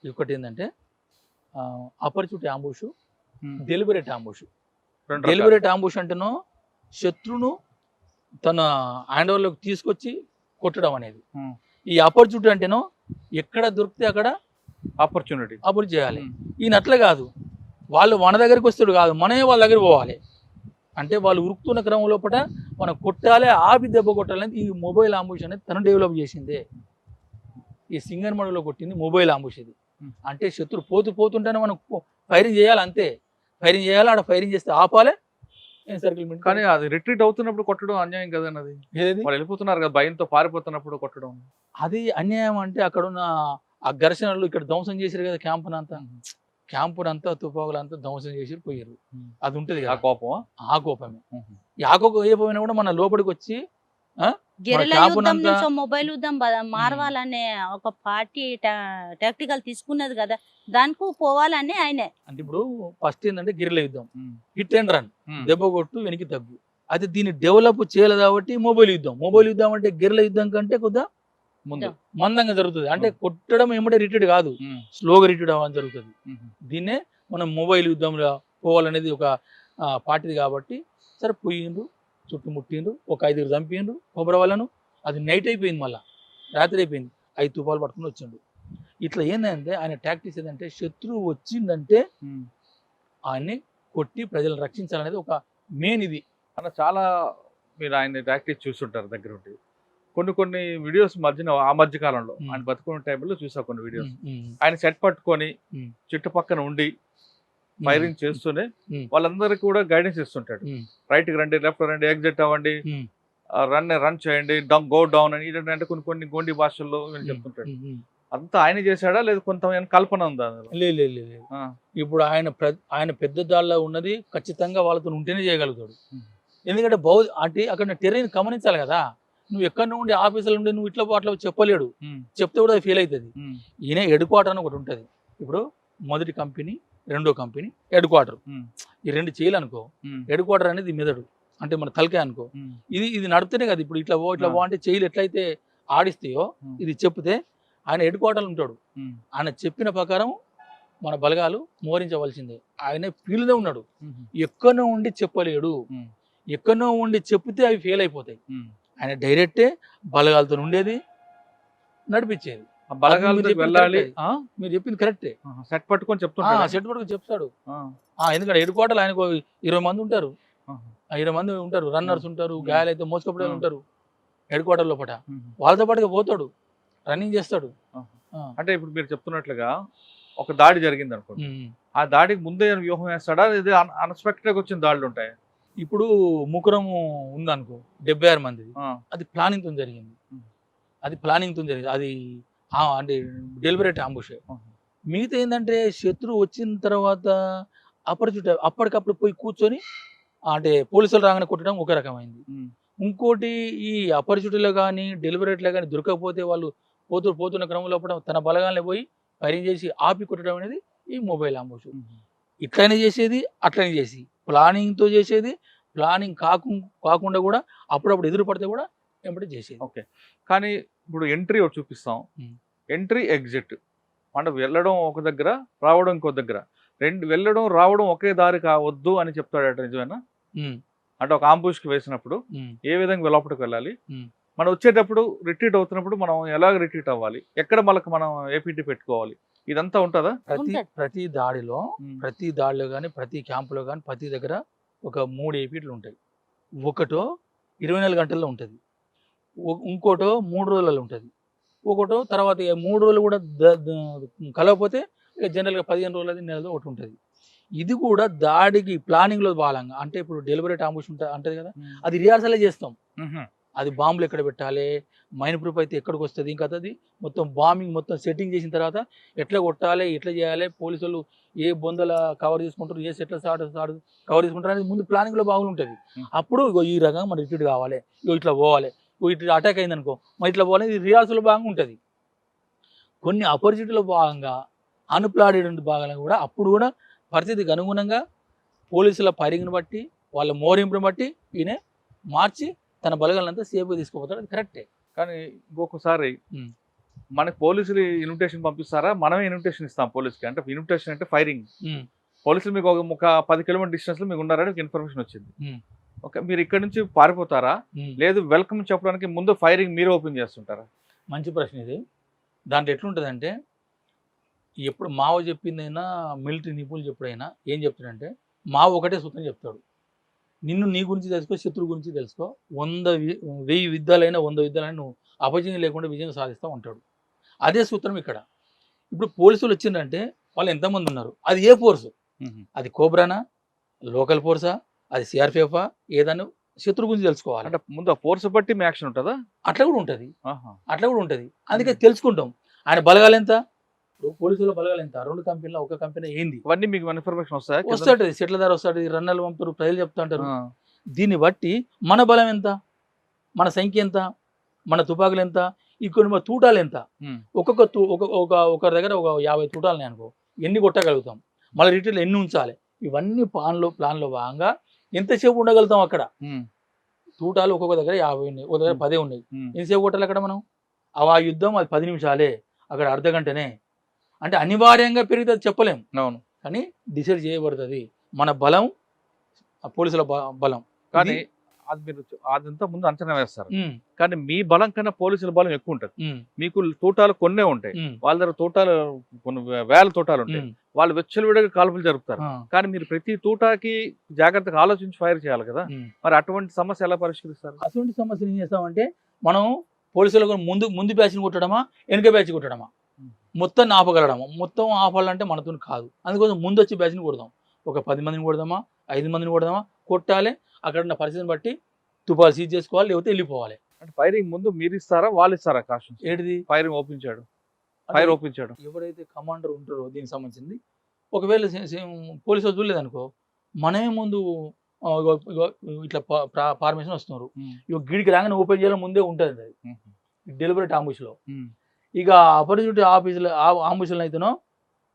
ఒకటి ఏంటంటే అపరిచిత ambush, deliberate ambush. Deliberate ambush అంటేనో శత్రును తన హ్యాండ్ ఓవర్లోకి తీసుకొచ్చి కొట్టడం అనేది. ఈ ఆపర్చునిటీ అంటేనో ఎక్కడ దొరికితే అక్కడ ఆపర్చునిటీ చేయాలి. ఈయన అట్లా కాదు, వాళ్ళు మన దగ్గరికి వస్తాడు కాదు, మనమే వాళ్ళ దగ్గర పోవాలి. అంటే వాళ్ళు ఉరుకుతున్న క్రమం లోపల మనం కొట్టాలి, ఆపి దెబ్బ కొట్టాలని ఈ మొబైల్ అంబుష్ అనేది తను డెవలప్ చేసిందే. ఈ సింగన్మడులో కొట్టింది మొబైల్ అంబుష్ ఇది. అంటే శత్రు పోతుంటేనే మనం ఫైరింగ్ చేయాలి, అంతే. ఫైరింగ్ చేయాలి, ఆడ ఫైరింగ్ చేస్తే ఆపాలి. కానీ అది రిట్రీట్ అవుతున్నప్పుడు కొట్టడం అన్యాయం కదన్నది. వాళ్ళు వెళ్ళిపోతున్నారు కదా, భయంతో పారిపోతున్నప్పుడు కొట్టడం అది అన్యాయం. అంటే అక్కడ ఉన్న ఆ ఘర్షణలు ఇక్కడ ధ్వంసం చేశారు కదా, క్యాంపునంతా తుపాకులంతా ధ్వంసం చేసి పోయారు. అది ఉంటది ఆ కోపం, ఆ కోపమే. ఆ కోపం ఏ పోయినా కూడా మన లోపలికి వచ్చి మొబైల్ యుద్ధం మారవాలనే ఒక పార్టీ టాక్టికల్ తీసుకున్నది కదా, దానికి పోవాలని ఆయనే. అంటే ఇప్పుడు ఫస్ట్ ఏంటంటే గిరిల యుద్ధం, హిట్ అండ్ రన్, దెబ్బ కొట్టు వెనక్కి తగ్గు. అయితే దీన్ని డెవలప్ చేయలేదు కాబట్టి మొబైల్ యుద్ధం అంటే గిరిల యుద్ధం కంటే కొద్దిగా ముందు మందంగా జరుగుతుంది. అంటే కొట్టడం ఏమంటే రిట్రీట్ కాదు, స్లోగా రిట్రీట్ అవ్వడం జరుగుతుంది. దీన్నే మనం మొబైల్ యుద్ధంలో పోవాలనేది ఒక పార్టీది కాబట్టి సరే పోయిండ్రు, చుట్టుముట్టిండ్రు, ఒక 5 చంపిండ్రు కొబ్బరి వాళ్ళను. అది నైట్ అయిపోయింది, మళ్ళీ రాత్రి అయిపోయింది, 5 తుపాలు పట్టుకుని వచ్చిండు. ఇట్లా ఏంటంటే ఆయన టాక్టిక్స్ ఏంటంటే శత్రువు వచ్చిందంటే ఆయన్ని కొట్టి ప్రజలను రక్షించాలనేది ఒక మెయిన్. ఇది అన్న చాలా మీరు ఆయన టాక్టిక్స్ చూస్తుంటారు దగ్గర ఉండి. కొన్ని వీడియోస్ ఆ మధ్య కాలంలో ఆయన బతుకున్న టైంలో చూసా కొన్ని వీడియోస్. ఆయన సెట్ పట్టుకొని చుట్టుపక్కన ఉండి ఫైరింగ్ చేస్తూనే వాళ్ళందరికీ కూడా గైడెన్స్ ఇస్తుంటాడు. రైట్కి రండి, లెఫ్ట్ రండి, ఎగ్జిట్ అవ్వండి, రన్ చేయండి, గో డౌన్ అని. అంటే కొన్ని గోండి భాషల్లో చెప్తుంటాడు. అంతా ఆయన చేశాడా లేదు కొంత కల్పన ఉందా? లేదు. ఇప్పుడు ఆయన పెద్ద దాళ్ళ ఉన్నది ఖచ్చితంగా వాళ్ళతో ఉంటేనే చేయగలుగుతాడు. ఎందుకంటే అంటే అక్కడ టెర్రైన్ గమనించాలి కదా. నువ్వు ఎక్కడ నుండి ఆఫీసులో ఉండి నువ్వు ఇట్లా అట్లా చెప్పలేడు, చెప్తే కూడా అది ఫెయిల్ అవుతుంది. ఈయన హెడ్ క్వార్టర్ అని ఒకటి ఉంటుంది. ఇప్పుడు మొదటి కంపెనీ, రెండో కంపెనీ, హెడ్ క్వార్టర్. ఈ 2 చేయాలనుకో, హెడ్ క్వార్టర్ అనేది మెదడు, అంటే మన తలకాయ అనుకో. ఇది నడిపితేనే కదా. ఇప్పుడు ఇట్లా పో అంటే చేయలు ఎట్లయితే ఆడిస్తాయో ఇది చెప్తే ఆయన హెడ్ క్వార్టర్ ఉంటాడు. ఆయన చెప్పిన ప్రకారం మన బలగాలు మోహరించవలసిందే. ఆయన ఫీల్డ్లో ఉన్నాడు, ఎక్కడో ఉండి చెప్పలేడు. ఎక్కడో ఉండి చెప్తే అవి ఫెయిల్ అయిపోతాయి. ఆయన డైరెక్టే బలగాలతో ఉండేది, నడిపించేది. వెళ్ళాలి. మీరు చెప్పింది కరెక్టే. సెట్ పట్టుకొని చెప్తాడు. ఎందుకంటే హెడ్ క్వార్టర్ ఆయనకు 20 మంది ఉంటారు, 20 మంది ఉంటారు, రన్నర్స్ ఉంటారు, గాయాలైతే మోసుకపోతే ఉంటారు హెడ్ క్వార్టర్ లోపల. వాళ్ళతో పాటుగా పోతాడు, రన్నింగ్ చేస్తాడు. అంటే ఇప్పుడు మీరు చెప్తున్నట్లుగా ఒక దాడి జరిగింది అనుకోండి, ఆ దాడికి ముందే వ్యూహం వేస్తాడా, ఇది అన్ఎక్స్పెక్టెడ్ గా వచ్చిన దాడులు ఉంటాయి? ఇప్పుడు ముకురము ఉందనుకో, 76 మంది, అది ప్లానింగ్ తో జరిగింది. అది అంటే డెలిబరేట్ అంబుష్. మిగతా ఏంటంటే శత్రువు వచ్చిన తర్వాత అప్పటికప్పుడు పోయి కూర్చొని అంటే పోలీసులు రాగానే కొట్టడం ఒక రకమైంది. ఇంకోటి ఈ అపరిచితులో కానీ డెలిబరేట్లో కానీ దొరకకపోతే వాళ్ళు పోతున్న క్రమంలో తన బలగాల్ని పోయి ఫైరింగ్ చేసి ఆపి కొట్టడం అనేది ఈ మొబైల్ అంబుష్. ఇట్లనే చేసేది, అట్లనే చేసి ప్లానింగ్తో చేసేది, ప్లానింగ్ కాకుండా కూడా అప్పుడప్పుడు ఎదురు పడితే కూడా వెంబడి చేసేది. ఓకే. కానీ ఇప్పుడు ఎంట్రీ ఒకటి చూపిస్తాం. ఉమ్. Entry, exit. అంటే వెళ్ళడం ఒక దగ్గర, రావడం ఇంకో దగ్గర. వెళ్ళడం, రావడం ఒకే దారి కావద్దు అని చెప్తాడట, నిజమేనా? ఉమ్, అంటే ఒక ఆంబుష్కి వేసినప్పుడు ఉమ్, ఏ విధంగా లోపలికి వెళ్ళాలి, ఉమ్. మనం వచ్చేటప్పుడు రిట్రీట్ అవుతున్నప్పుడు మనం ఎలాగ రిట్రీట్ అవ్వాలి, ఎక్కడ మనకు మనం ఏపీటీ పెట్టుకోవాలి, ఇదంతా ఉంటుందా? ఉంటది. ప్రతి దాడిలో కానీ ప్రతి క్యాంపులో కానీ ప్రతి దగ్గర ఒక 3 ఏపీట్లు ఉంటాయి. ఒకటో 24 గంటల్లో ఉంటుంది, ఇంకోటో 3 రోజులలో ఉంటుంది, ఒకటో తర్వాత 3 రోజులు కూడా కలవకపోతే ఇక జనరల్గా 15 రోజులది, నెలలో ఒకటి ఉంటుంది. ఇది కూడా దాడికి ప్లానింగ్లో భాగంగా, అంటే ఇప్పుడు డెలిబరేట్ ఆంబుష్ ఉంటుంది కదా, అది రిహార్సలే చేస్తాం. అది బాంబులు ఎక్కడ పెట్టాలి, మైన్ ప్రూఫ్ అయితే ఎక్కడికి వస్తుంది, ఇంకా అది మొత్తం బాంబింగ్ మొత్తం సెట్టింగ్ చేసిన తర్వాత ఎట్లా కొట్టాలి, ఎట్లా చేయాలి, పోలీసులు ఏ బొందల కవర్ చేసుకుంటారు, ఏ సెట్ల సాడు కవర్ చేసుకుంటారు అనేది ముందు ప్లానింగ్లో బాగుంటుంది. అప్పుడు ఇగో ఈ రకంగా మన రిట్రీట్ కావాలి, ఇగో ఇట్లా పోవాలి, ఇగో ఇట్లా అటాక్ అయింది అనుకో మరి ఇట్లా పోవాలి, ఇది రిహార్సల్ భాగంగా ఉంటుంది. కొన్ని అపరిచితుల భాగంగా అన్ప్లానెడ్ భాగంగా కూడా అప్పుడు కూడా పరిస్థితికి అనుగుణంగా పోలీసుల ఫైరింగ్ని బట్టి వాళ్ళ మోరింపుని బట్టి ఈయన మార్చి తన బలగాలంతా సేఫ్గా తీసుకుపోతాడు. అది కరెక్టే. కానీ ఇంకొకసారి మనకి పోలీసులు ఇన్విటేషన్ పంపిస్తారా, మనమే ఇన్విటేషన్ ఇస్తాం పోలీస్కి? అంటే ఇన్విటేషన్ అంటే ఫైరింగ్. పోలీసులు మీకు ఒక 10 కిలోమీటర్ డిస్టెన్స్లో మీకు ఉన్నారని ఇన్ఫర్మేషన్ వచ్చింది. ఓకే, మీరు ఇక్కడ నుంచి పారిపోతారా, లేదు వెల్కమ్ చెప్పడానికి ముందు ఫైరింగ్ మీరు ఓపెన్ చేస్తుంటారా? మంచి ప్రశ్న ఇది. దాంట్లో ఎట్లుంటుందంటే, ఎప్పుడు మావ చెప్పిందైనా మిలిటరీ నిపుణులు చెప్పుడైనా ఏం చెప్తాడంటే, మావ ఒకటే సూత్రం చెప్తాడు, నిన్ను నీ గురించి తెలుసుకో, శత్రువు గురించి తెలుసుకో, 1000 యుద్ధాలైనా 100 యుద్ధాలైనా నువ్వు అపజయం లేకుండా విజయం సాధిస్తావు అంటాడు. అదే సూత్రం ఇక్కడ. ఇప్పుడు పోలీసులు వచ్చిందంటే వాళ్ళు ఎంతమంది ఉన్నారు, అది ఏ ఫోర్సు, అది కోబ్రానా, లోకల్ ఫోర్సా, అది సిఆర్పిఎఫా, ఏదన్నా శత్రువు గురించి తెలుసుకోవాలి. అంటే ముందు ఆ ఫోర్స్ బట్టి మీ యాక్షన్ ఉంటుందా? అట్లా కూడా ఉంటుంది. అందుకే తెలుసుకుంటాం ఆయన బలగాలు ఎంత, పోలీసుల బలగాలు ఎంత, 2 కంపెనీలో ఒక కంపెనీ ఏంది, ఇవన్నీ మీకు ఇన్ఫర్మేషన్ వస్తాడు. సెట్ల ధర వస్తాడు, రన్నర్లు పంపుతారు, ప్రజలు చెప్తా ఉంటారు. దీన్ని బట్టి మన బలం ఎంత, మన సంఖ్య ఎంత, మన తుపాకులు ఎంత, ఇక్కడ తూటాలు ఎంత, ఒక దగ్గర ఒక 50 తూటాలని అనుకో, ఎన్ని కొట్టగలుగుతాం, మళ్ళీ రిటైల్ ఎన్ని ఉంచాలి, ఇవన్నీ ప్లాన్లో భాగంగా ఎంతసేపు ఉండగలుగుతాం అక్కడ. తూటాలు ఒక్కొక్క దగ్గర 50 ఉన్నాయి, ఒక దగ్గర 10 ఉన్నాయి, ఎంతసేపు కొట్టాలి అక్కడ మనం? ఆ యుద్ధం అది 10 నిమిషాలే, అక్కడ అర్ధ గంటనే. అంటే అనివార్యంగా పెరుగుతుంది చెప్పలేం, అవును, కానీ డిసైడ్ చేయబడుతుంది మన బలం, పోలీసుల బలం. కానీ అది మీరు అదంతా ముందు అంచనా వేస్తారు. కానీ మీ బలం కన్నా పోలీసుల బలం ఎక్కువ ఉంటుంది. మీకు తోటాలు కొన్నే ఉంటాయి, వాళ్ళ దగ్గర తోటాలు కొన్ని వేల తోటాలు ఉంటాయి, వాళ్ళు వెచ్చలవిడిగా కాల్పులు జరుపుతారు. కానీ మీరు ప్రతి తోటాకి జాగ్రత్తగా ఆలోచించి ఫైర్ చేయాలి కదా, మరి అటువంటి సమస్య ఎలా పరిష్కరిస్తారు? అటువంటి సమస్యలు ఏం చేస్తామంటే, మనం పోలీసులకు ముందు బ్యాచ్ని కొట్టడమా, వెనుక బ్యాచ్ కొట్టడమా, మొత్తం ఆపగలడమా? మొత్తం ఆపాలంటే మనతో కాదు, అందుకోసం ముందు వచ్చి బ్యాచ్ని కొడదాం. ఒక 10 మందిని కొడదామా, 5 మందిని కొడదామా, కొట్టాలి, అక్కడ ఉన్న పరిస్థితిని బట్టి తుపాలు సీజ్ చేసుకోవాలి, లేకపోతే వెళ్ళిపోవాలి. అంటే ఫైరింగ్ ముందు మీరు ఇస్తారా, వాళ్ళు ఇస్తారా కాషన్? ఏంటిది ఫైరింగ్ ఫైర్ ఓపించాడు ఎవరైతే కమాండర్ ఉంటారో దీనికి సంబంధించింది. ఒకవేళ పోలీసులు చూడలేదనుకో, మనమే ముందు ఇట్లా ఫార్మేషన్ వస్తున్నారు, ఇక గిడికి రాగానే ఓపెన్ చేయాలని ముందే ఉంటుంది అది డెలిబరేట్ ఆంబుష్లో. ఇక అపరిచిత ఆంబుష్లో అయితేనో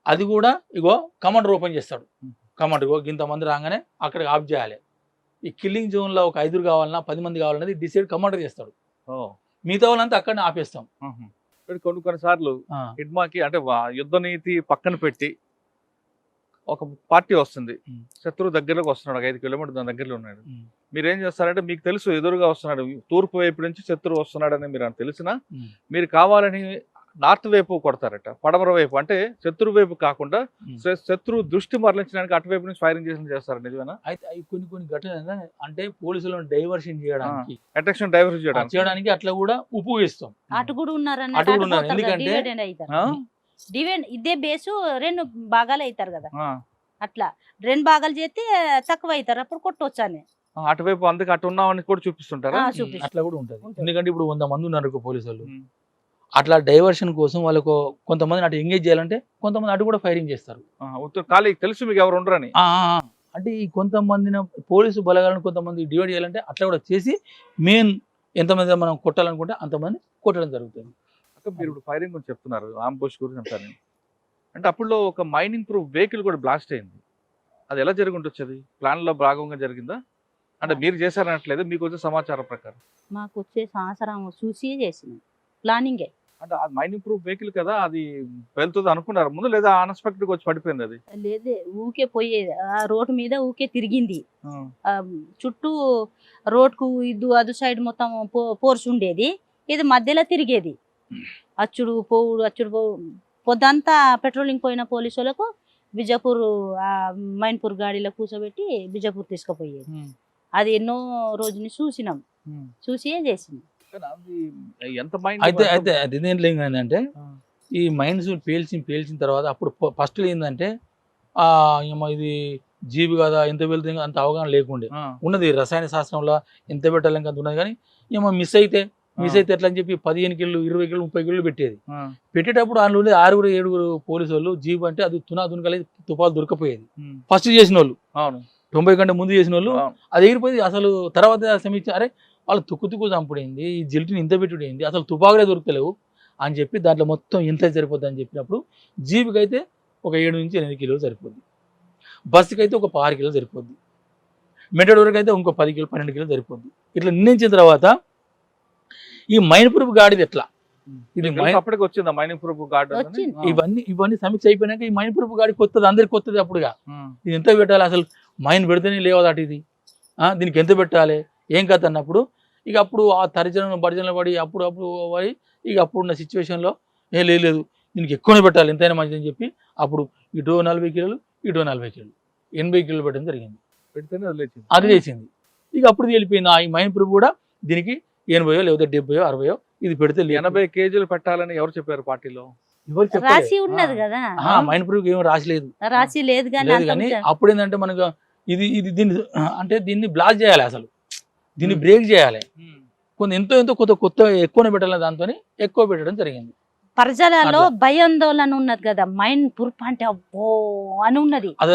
అది కూడా ఇగో కమాండర్ ఓపెన్ చేస్తాడు. కమాండర్ ఇగో ఇంతమంది రాగానే అక్కడికి ఆఫ్ చేయాలి. ఈ కిల్లింగ్ జోన్లో ఒక 5 కావాలన్నా 10 మంది కావాలన్నది డిసైడ్ కమాండర్ చేస్తాడు. మిగతా వాళ్ళంతా అక్కడనే ఆపేస్తాం. కొన్నిసార్లు హిడ్మాకి అంటే యుద్ధ నీతి పక్కన పెట్టి ఒక పార్టీ వస్తుంది, శత్రువు దగ్గరలోకి వస్తున్నాడు, 5 కిలోమీటర్ దాని దగ్గరలో ఉన్నాడు. మీరేం చేస్తారంటే, మీకు తెలుసు ఎదురుగా వస్తున్నాడు, తూర్పు వైపు నుంచి శత్రువు వస్తున్నాడని మీరు తెలిసినా మీరు కావాలని నార్త్ వైపు కొడతారట, పడమర వైపు, అంటే శత్రు వైపు కాకుండా శత్రువు దృష్టి మరలించడానికి అటువైపు నుంచి ఫైరింగ్ చేస్తారు. నిజమేనా? అయితే కొన్ని ఘటనలు అంటే పోలీసులను డైవర్షన్ చేయడానికి, అట్రాక్షన్ డైవర్షన్ చేయడానికి అట్లా కూడా ఉపయోగిస్తాం. అటు కూడా ఉన్నారు, ఎందుకంటే ఇదే బేసు 2 భాగాలు అవుతారు కదా, అట్లా 2 భాగాలు చేస్తే తక్కువ అవుతారు, అప్పుడు కొట్టవచ్చు అని అటువైపు, అందుకే అటు ఉన్నామని కూడా చూపిస్తుంటారు. అట్లా కూడా ఉంటుంది. ఎందుకంటే ఇప్పుడు 100 మంది ఉన్నారు పోలీసులు, అట్లా డైవర్షన్ కోసం వాళ్ళకు కొంతమంది అటు ఎంగేజ్ చేయాలంటే కొంతమంది అటు కూడా ఫైరింగ్ చేస్తారు. ఖాళీ తెలుసు మీకు ఎవరు ఉండరని. అంటే ఈ కొంతమందిని పోలీసు బలగాలను కొంతమంది డివైడ్ చేయాలంటే అట్లా కూడా చేసి మెయిన్ ఎంతమంది మనం కొట్టాలనుకుంటే అంతమంది కొట్టడం జరుగుతుంది. మీరు ఇప్పుడు ఫైరింగ్ గురించి చెప్తున్నారు, ఆంబుష్ గురించి అంటారు. అంటే అప్పుడు ఒక మైనింగ్ ప్రూఫ్ వెహికల్ కూడా బ్లాస్ట్ అయింది, అది ఎలా జరిగి ఉండొచ్చు? అది ప్లాన్లో భాగంగా జరిగిందా? అంటే మీరు చేశారనట్లేదు, మీకు వచ్చే సమాచారం ప్రకారం. మాకు వచ్చే సంవత్సరం చూసి చేసినాం ప్లానింగే. అంటే అది మైనింగ్ ప్రూఫ్ వెహికల్ కదా, అది వెళ్తుంది అనుకున్నారు ముందు, లేదా అన్ఎక్స్పెక్టెడ్ వచ్చి పడిపోయింది అది? లేదే ఊకే పోయేది ఆ రోడ్డు మీద ఊకే తిరిగింది. ఆ. ఆ, చుట్టూ రోడ్కు అదు సైడ్ మొత్తం పోర్స్ ఉండేది, ఇది మధ్యలో తిరిగేది. అచ్చుడు పోవుడు పొద్దంతా పెట్రోలింగ్ పోయిన పోలీసు వాళ్ళకు బిజాపూర్ ఆ మైన్పూర్ గాడిలో కూర్చోబెట్టి బిజాపూర్ తీసుకుపోయేది. అది ఎన్నో రోజుని చూసినాం, చూసి చేసినాం. కానీ అది ఎంత మైండ్ అయితే అది దేంట్లో ఏంటంటే ఈ మైన్స్ పేల్చిన తర్వాత అప్పుడు ఫస్ట్ ఏంటంటే ఏమో ఇది జీవి కదా, ఎంత వెళ్తుంది అంత అవగాహన లేకుండే ఉన్నది. రసాయన శాస్త్రంలో ఎంత పెట్టాలి అంత ఉన్నది, కానీ ఏమో మిస్ అయితే ఎట్లా అని చెప్పి 15 కిలో 20 కిలో 30 కిలో పెట్టేది. పెట్టేటప్పుడు అందులో ఉండే 6-7 పోలీసు వాళ్ళు జీబు అంటే అది తునాతునకలే తుపాలు దొరకపోయేది. ఫస్ట్ చేసిన వాళ్ళు 90 కంటే ముందు చేసిన వాళ్ళు అది ఎగిరిపోయి అసలు తర్వాత సమీక్ష అరే వాళ్ళు తుక్కు చంపుడైంది, ఈ జిల్టిని ఇంత పెట్టుడైంది, అసలు తుపాకులే దొరకలేవు అని చెప్పి దాంట్లో మొత్తం ఎంత సరిపోద్ది అని చెప్పినప్పుడు జీబుకి అయితే ఒక 7 నుంచి 8 కిలోలు సరిపోద్ది, బస్సుకి అయితే ఒక 6 కిలోలు సరిపోద్ది, మెటడోర్కి అయితే ఇంకో 10 కిలో 12 కిలోలు సరిపోద్ది. ఇట్లా నిర్ణయించిన తర్వాత ఈ మైన్ ప్రూఫ్ గాడిది ఎట్లా ఇది అప్పటికి వచ్చిందా మైనింగ్ ప్రూఫ్ గార్డ్? ఇవన్నీ సమీక్ష అయిపోయినాక ఈ మైన్ ప్రూఫ్ గాడి కొత్తది, అందరికి కొత్తది. అప్పుడుగా ఇది ఎంత పెట్టాలి, అసలు మైన్ పెడితేనే లేవదాట ఇది, దీనికి ఎంత పెట్టాలి ఏం కథ అన్నప్పుడు ఇక అప్పుడు ఆ తర్జనలు భర్జనలు పడి అప్పుడు పడి ఇక అప్పుడున్న సిచ్యువేషన్లో లేదు దీనికి ఎక్కువనే పెట్టాలి ఎంతైనా మంచిది అని చెప్పి అప్పుడు ఇటో 40 కిలోలు ఇటో 40 కిలోలు 80 కిలోలు పెట్టడం జరిగింది. పెడితేనే అది చేసింది. ఇక అప్పుడు వెళ్ళిపోయింది ఆ మైన్ ప్రూఫ్ కూడా దీనికి 80 లేకపోతే 70 60 ఇది పెడితే 80 కేజీలు పెట్టాలని ఎవరు చెప్పారు పార్టీలో? ఎవరు రాసి ఉన్నది కదా, మైన్ ప్రూఫ్ ఏం రాసిలేదు, రాసి లేదు కానీ అప్పుడు ఏంటంటే మనకు ఇది దీన్ని అంటే దీన్ని బ్లాక్ చేయాలి, అసలు దీన్ని బ్రేక్ చేయాలి, ఎంతో కొత్త ఎక్కువనే పెట్టాలి, దాంతో ఎక్కువ పెట్టడం జరిగింది. ప్రజలలో భయాందోళన ఉన్నది కదా, మైండ్ పురుపు అంటే అబ్బో అని ఉన్నది. అది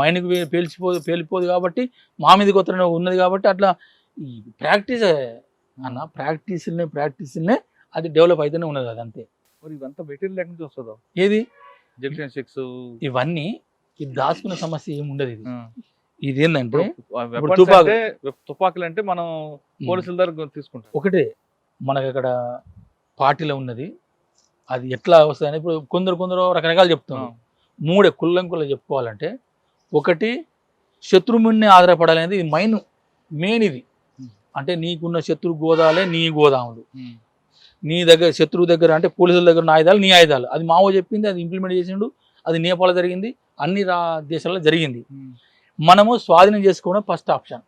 మైండ్ పేలిపోదు కాబట్టి మా మీద కొత్త ఉన్నది కాబట్టి అట్లా ఈ ప్రాక్టీస్ అన్న ప్రాక్టీస్నే అది డెవలప్ అయితేనే ఉన్నది. అది అంతే. మరి ఇవంతా మెటీరియల్ ఎక్కడి నుంచి వస్తుందో? ఏది జంక్షన్ 6 ఇవన్నీ ఇది దాచుకునే సమస్య ఏమి ఉండదు. ఇది ఏంటంటే తుపాకులు అంటే మనం పోలీసుల దగ్గర తీసుకుంటాం. ఒకటే మనకు అక్కడ పార్టీలో ఉన్నది, అది ఎట్లా వస్తుందని ఇప్పుడు కొందరు రకరకాలు చెప్తున్నారు. 3 కుల్లంకులు చెప్పుకోవాలంటే ఒకటి శత్రువుని ఆధారపడాలనేది మెయిన్ ఇది. అంటే నీకున్న శత్రు గోదాలే నీ గోదాములు, నీ దగ్గర శత్రువు దగ్గర అంటే పోలీసుల దగ్గర ఉన్న ఆయుధాలు నీ ఆయుధాలు. అది మావో చెప్పింది, అది ఇంప్లిమెంట్ చేసిండు, అది నేపాల్ జరిగింది, అన్ని దేశాల్లో జరిగింది. మనము స్వాధీనం చేసుకోవడం ఫస్ట్ ఆప్షన్.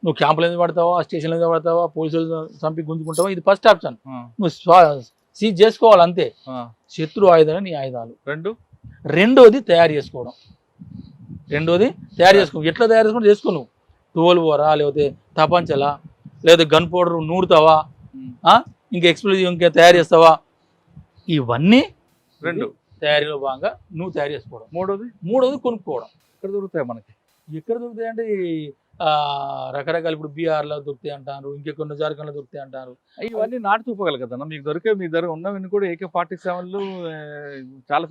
నువ్వు క్యాంపులు ఎందుకు పడతావా, స్టేషన్లు ఎందుకు పడతావా, పోలీసులు చంపి గుంజుకుంటావా, ఇది ఫస్ట్ ఆప్షన్. నువ్వు సీజ్ చేసుకోవాలి అంతే. శత్రు ఆయుధాలు నీ ఆయుధాలు. రెండోది తయారు చేసుకోవడం. ఎట్లా తయారు చేసుకో నువ్వు 12 వరా లేకపోతే తపంచలా లేకపోతే గన్ పౌడర్ నూరుతావా, ఇంకా ఎక్స్ప్లోజివ్ ఇంకా తయారు చేస్తావా, ఇవన్నీ తయారీలో భాగంగా నువ్వు తయారు చేసుకోవడం. మూడోది కొనుక్కోవడం. ఎక్కడ దొరుకుతాయి మనకి? ఎక్కడ దొరుకుతాయి అంటే రకరకాల ఇప్పుడు బీహార్లో దొరుకుతాయి అంటారు, ఇంకెక్కడ జార్ఖండ్లో దొరుకుతాయి అంటారు. ఇవన్నీ నాటు చూపగలరు కదా మీకు దొరికే, మీ దగ్గర ఉన్నవన్నీ కూడా AK-47లు చాలా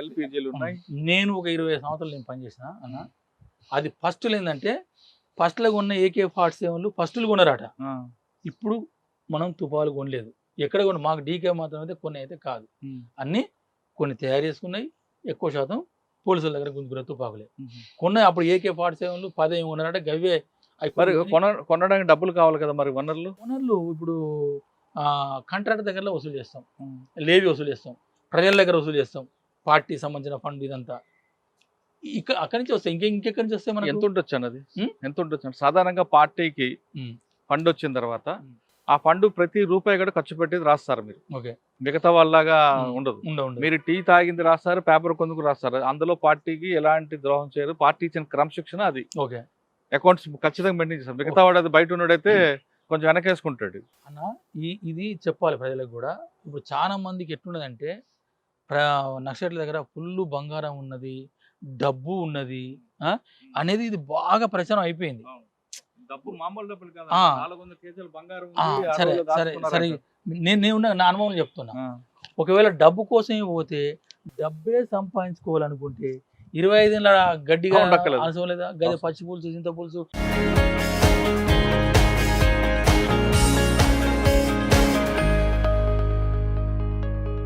LPGలు ఉన్నాయి. నేను ఒక 20 సంవత్సరాలు నేను పనిచేసిన అన్న. అది ఫస్ట్లో ఏంటంటే ఫస్ట్లో ఉన్న AK-47లు ఫస్టులు కొన్నారట. ఇప్పుడు మనం తుపాలు కొనలేదు, ఎక్కడ కొన్న మాకు డీకే మాత్రం అయితే కొన్ని అయితే కాదు, అన్నీ కొన్ని తయారు చేసుకున్నాయి. ఎక్కువ శాతం పోలీసుల దగ్గర గుంజుకునే తుపాకులే కొన్నాయి. అప్పుడు AK-47లు 10 కొన్నారంటే గవ్వే. మరి కొనడానికి డబ్బులు కావాలి కదా, మరి వనరులు ఇప్పుడు కాంట్రాక్టర్ దగ్గర వసూలు చేస్తాం, లేవి వసూలు చేస్తాం, ప్రజల దగ్గర వసూలు చేస్తాం, పార్టీ సంబంధించిన ఫండ్ ఇదంతా అక్కడి నుంచి వస్తాయి. ఇంకెక్కడి నుంచి వస్తాయి మనకి? ఎంత ఉండొచ్చు అన్నది, ఎంత ఉండొచ్చు? సాధారణంగా పార్టీకి ఫండ్ వచ్చిన తర్వాత ఆ ఫండ్ ప్రతి రూపాయి కూడా ఖర్చు పెట్టేది రాస్తారు మీరు. మిగతా వాళ్ళగా ఉండదు. మీరు టీ తాగింది రాస్తారు, పేపర్ కొందుకు రాస్తారు. అందులో పార్టీకి ఎలాంటి ద్రోహం చేయరు. పార్టీ ఇచ్చిన క్రమశిక్షణ అది. అకౌంట్స్ ఖచ్చితంగా మెయింటైన్ చేస్తారు. మిగతా వాడు అది బయట ఉన్నాడైతే కొంచెం వెనకేసుకుంటాడు అన్న. ఇది చెప్పాలి ప్రజలకు కూడా. ఇప్పుడు చాలా మందికి ఎట్లున్నదంటే నక్సలైట్ల దగ్గర ఫుల్ బంగారం ఉన్నది, డబ్బు ఉన్నది అనేది ఇది బాగా ప్రచారం అయిపోయింది. సరే నేను నా అనుభవం చెప్తున్నా. ఒకవేళ డబ్బు కోసమే పోతే, డబ్బే సంపాదించుకోవాలనుకుంటే 25 ఏళ్ళ గడ్డిగా అవును, దక్కలేదు. అనసం లేదా గది అవసరం. పచ్చి పులుసు చింత పులుసు